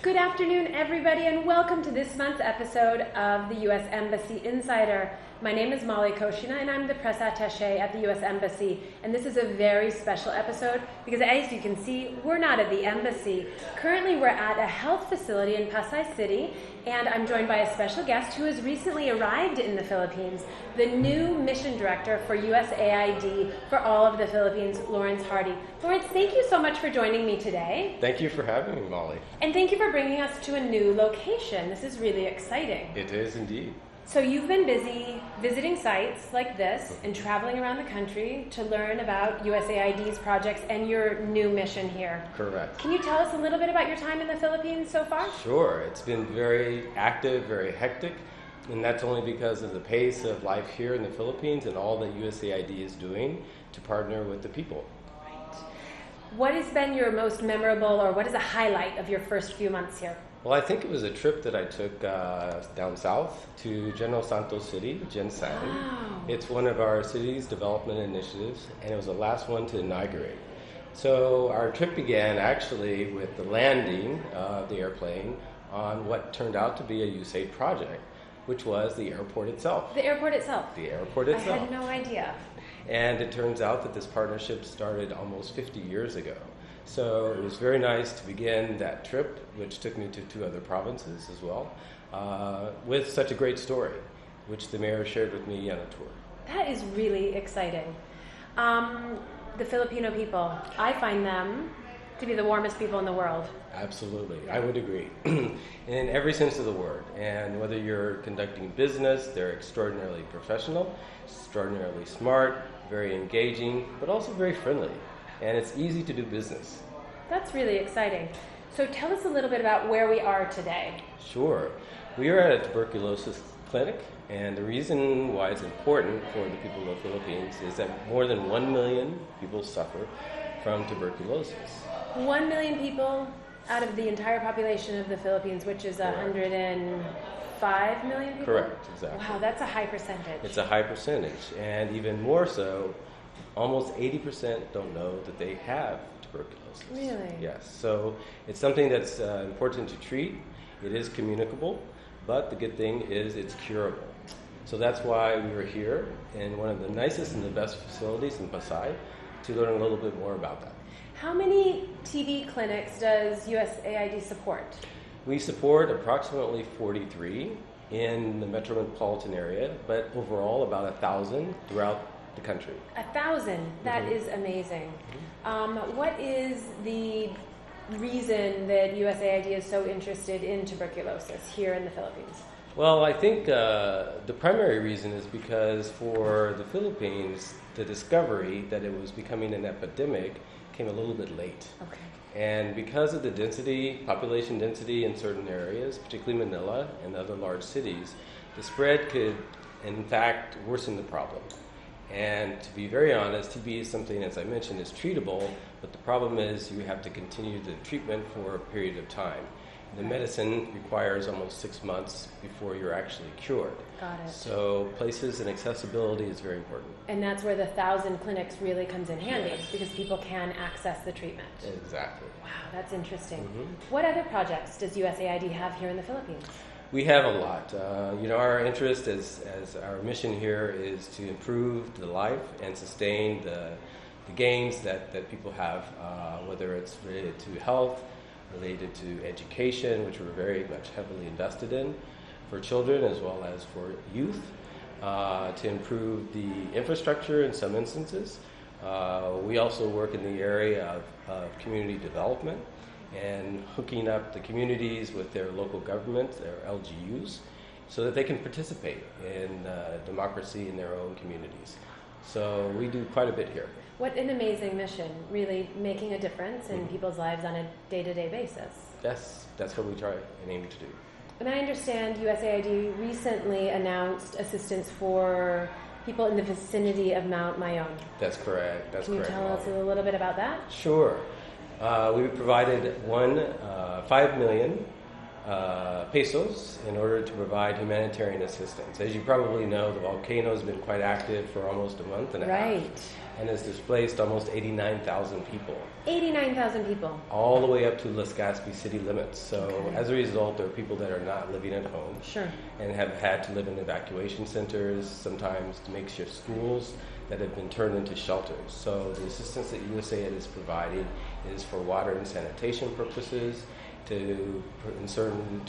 Good afternoon, everybody, and welcome to this month's episode of the U.S. Embassy Insider. My name is Koscina, and I'm the press attaché at the U.S. Embassy. And this is a very special episode because, as you can see, we're not at the embassy. Currently, we're at a health facility in Pasay City, and I'm joined by a special guest who has recently arrived in the Philippines, the new mission director for USAID for all of the Philippines, Lawrence Hardy. Lawrence, thank you so much for joining me today. Thank you for having me, Molly. And thank you for bringing us to a new location. This is really exciting. It is indeed. So you've been busy visiting sites like this and traveling around the country to learn about USAID's projects and your new mission here. Correct. Can you tell us a little bit about your time in the Philippines so far? Sure. It's been very active, very hectic, and that's only because of the pace of life here in the Philippines and all that USAID is doing to partner with the people. Right. What has been your most memorable, or what is a highlight of your first few months here? Well, I think it was a trip that I took down south to General Santos City, Gensan. Wow. It's one of our city's development initiatives, and it was the last one to inaugurate. So our trip began actually with the landing of the airplane on what turned out to be a Usaid project, which was the airport itself. The airport itself? The airport itself. I had no idea. And it turns out that this partnership started almost 50 years ago. So it was very nice to begin that trip, which took me to 2 other provinces as well, with such a great story, which the mayor shared with me on a tour. That is really exciting. The Filipino people, I find them to be the warmest people in the world. Absolutely, I would agree. In every sense of the word. And whether you're conducting business, they're extraordinarily professional, extraordinarily smart, very engaging, but also very friendly. And it's easy to do business. That's really exciting. So tell us a little bit about where we are today. Sure. We are at a tuberculosis clinic, and the reason why it's important for the people of the Philippines is that more than 1 million people suffer from tuberculosis. 1 million people out of the entire population of the Philippines, which is 105 million people? Correct, exactly. Wow, that's a high percentage. It's a high percentage, and even more so, almost 80% don't know that they have tuberculosis. Really? Yes. So it's something that's important to treat. It is communicable, but the good thing is it's curable. So that's why we were here in one of the nicest and the best facilities in Pasay to learn a little bit more about that. How many TB clinics does USAID support? We support approximately 43 in the metropolitan area, but overall about 1,000 throughout the country. 1,000. That is amazing. What is the reason that USAID is so interested in tuberculosis here in the Philippines? Well, I think the primary reason is because for the Philippines, the discovery that it was becoming an epidemic came a little bit late. Okay. And because of the density, population density in certain areas, particularly Manila and other large cities, the spread could, in fact, worsen the problem. And to be very honest, TB is something, as I mentioned, is treatable, but the problem is you have to continue the treatment for a period of time. The medicine requires almost 6 months before you're actually cured. Got it. So places and accessibility is very important. And that's where the 1,000 clinics really comes in handy, because people can access the treatment. Exactly. Wow, that's interesting. Mm-hmm. What other projects does USAID have here in the Philippines? We have a lot. Our interest as our mission here is to improve the life and sustain the gains that people have, whether it's related to health, related to education, which we're very much heavily invested in, for children as well as for youth, to improve the infrastructure in some instances. We also work in the area of community development and hooking up the communities with their local government, their LGUs, so that they can participate in democracy in their own communities. So we do quite a bit here. What an amazing mission, really making a difference in people's lives on a day-to-day basis. That's what we try and aim to do. And I understand USAID recently announced assistance for people in the vicinity of Mount Mayon. That's correct. Can you tell us a little bit about that? Sure. We provided 5 million pesos in order to provide humanitarian assistance. As you probably know, the volcano has been quite active for almost a month and a half. And has displaced almost 89,000 people. 89,000 people. All the way up to Las Gaspé city limits. So as a result, there are people that are not living at home. Sure. And have had to live in evacuation centers, sometimes makeshift schools that have been turned into shelters. So the assistance that USAID is providing is for water and sanitation purposes, to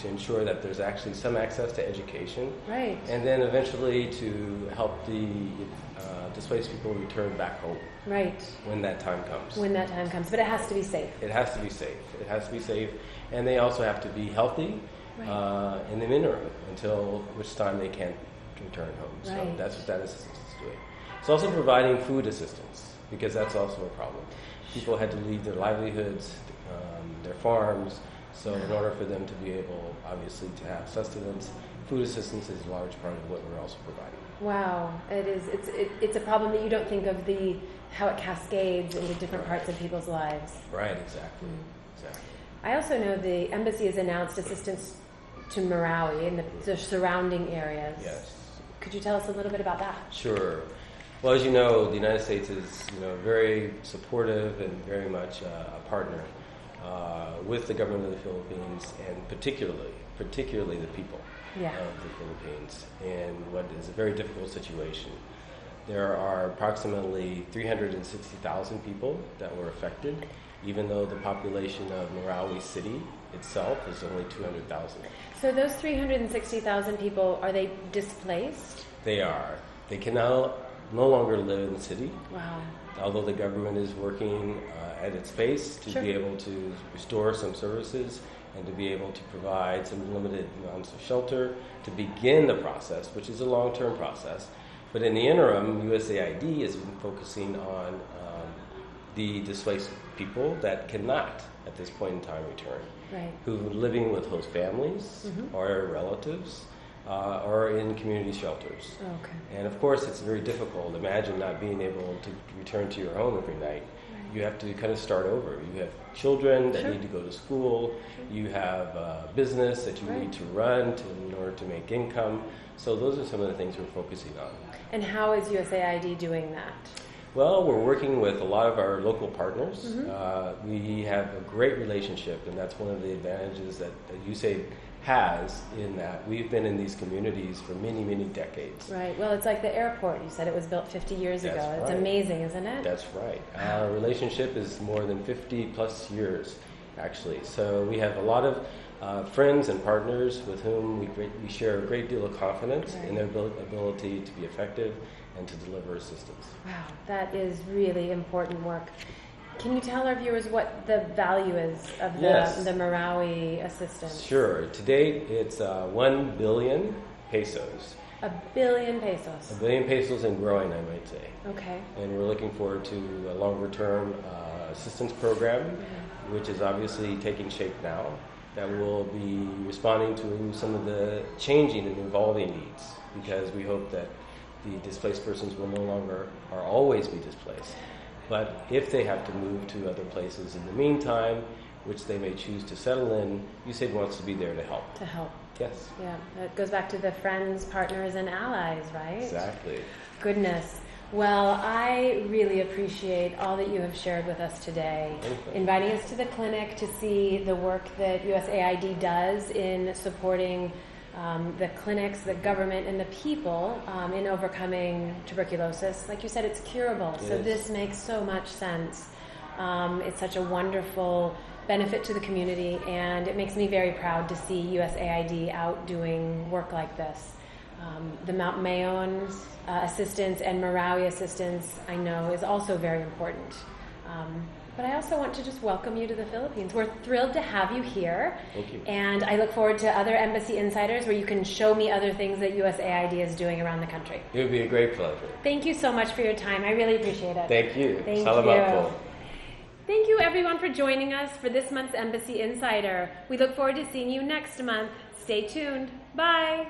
ensure that there's actually some access to education. Right. And then eventually to help the displaced people return back home. Right. When that time comes. When that time comes. But it has to be safe. It has to be safe. It has to be safe. And they also have to be healthy in the interim until which time they can't return home. So that's what that assistance is doing. It's also providing food assistance, because that's also a problem. People had to leave their livelihoods, their farms, so in order for them to be able, obviously, to have sustenance, food assistance is a large part of what we're also providing. Wow, it is. It's a problem that you don't think of how it cascades into different parts of people's lives. Right, exactly. I also know the embassy has announced assistance to Marawi and the surrounding areas. Yes. Could you tell us a little bit about that? Sure. Well, as you know, the United States is very supportive and very much a partner with the government of the Philippines, and particularly the people of the Philippines in what is a very difficult situation. There are approximately 360,000 people that were affected, even though the population of Marawi City itself is only 200,000. So those 360,000 people, are they displaced? They are. They can no longer live in the city. Wow. Although the government is working at its pace to be able to restore some services and to be able to provide some limited amounts of shelter to begin the process, which is a long-term process. But in the interim, USAID has been focusing on the displaced people that cannot, at this point in time, return, who are living with host families or relatives, or in community shelters. And of course, it's very difficult. Imagine not being able to return to your home every night. You have to kind of start over. You have children that need to go to school. You have a business that you need to run in order to make income. So those are some of the things we're focusing on. And how is USAID doing that? Well, we're working with a lot of our local partners. We have a great relationship, and that's one of the advantages that USAID has, in that we've been in these communities for many, many decades. Right. Well, it's like the airport. You said it was built 50 years ago. It's amazing, isn't it? That's right. Our relationship is more than 50 plus years, actually. So we have a lot of friends and partners with whom we share a great deal of confidence in their ability to be effective and to deliver assistance. Wow, that is really important work. Can you tell our viewers what the value is of the Marawi assistance? Sure. To date, it's 1 billion pesos. 1 billion pesos. 1 billion pesos and growing, I might say. Okay. And we're looking forward to a longer-term assistance program, which is obviously taking shape now, that will be responding to some of the changing and evolving needs, because we hope that the displaced persons will no longer or always be displaced. But if they have to move to other places in the meantime, which they may choose to settle in, USAID wants to be there to help. To help. Yes. Yeah, it goes back to the friends, partners, and allies, right? Exactly. Goodness. Well, I really appreciate all that you have shared with us today, inviting us to the clinic to see the work that USAID does in supporting the clinics, the government, and the people in overcoming tuberculosis. Like you said, it's curable, so this makes so much sense. It's such a wonderful benefit to the community, and it makes me very proud to see USAID out doing work like this. The Mount Mayon assistance and Marawi assistance, I know, is also very important. But I also want to just welcome you to the Philippines. We're thrilled to have you here. Thank you. And I look forward to other Embassy Insiders where you can show me other things that USAID is doing around the country. It would be a great pleasure. Thank you so much for your time. I really appreciate it. Thank you. Thank Salamat you. Thank you, everyone, for joining us for this month's Embassy Insider. We look forward to seeing you next month. Stay tuned. Bye.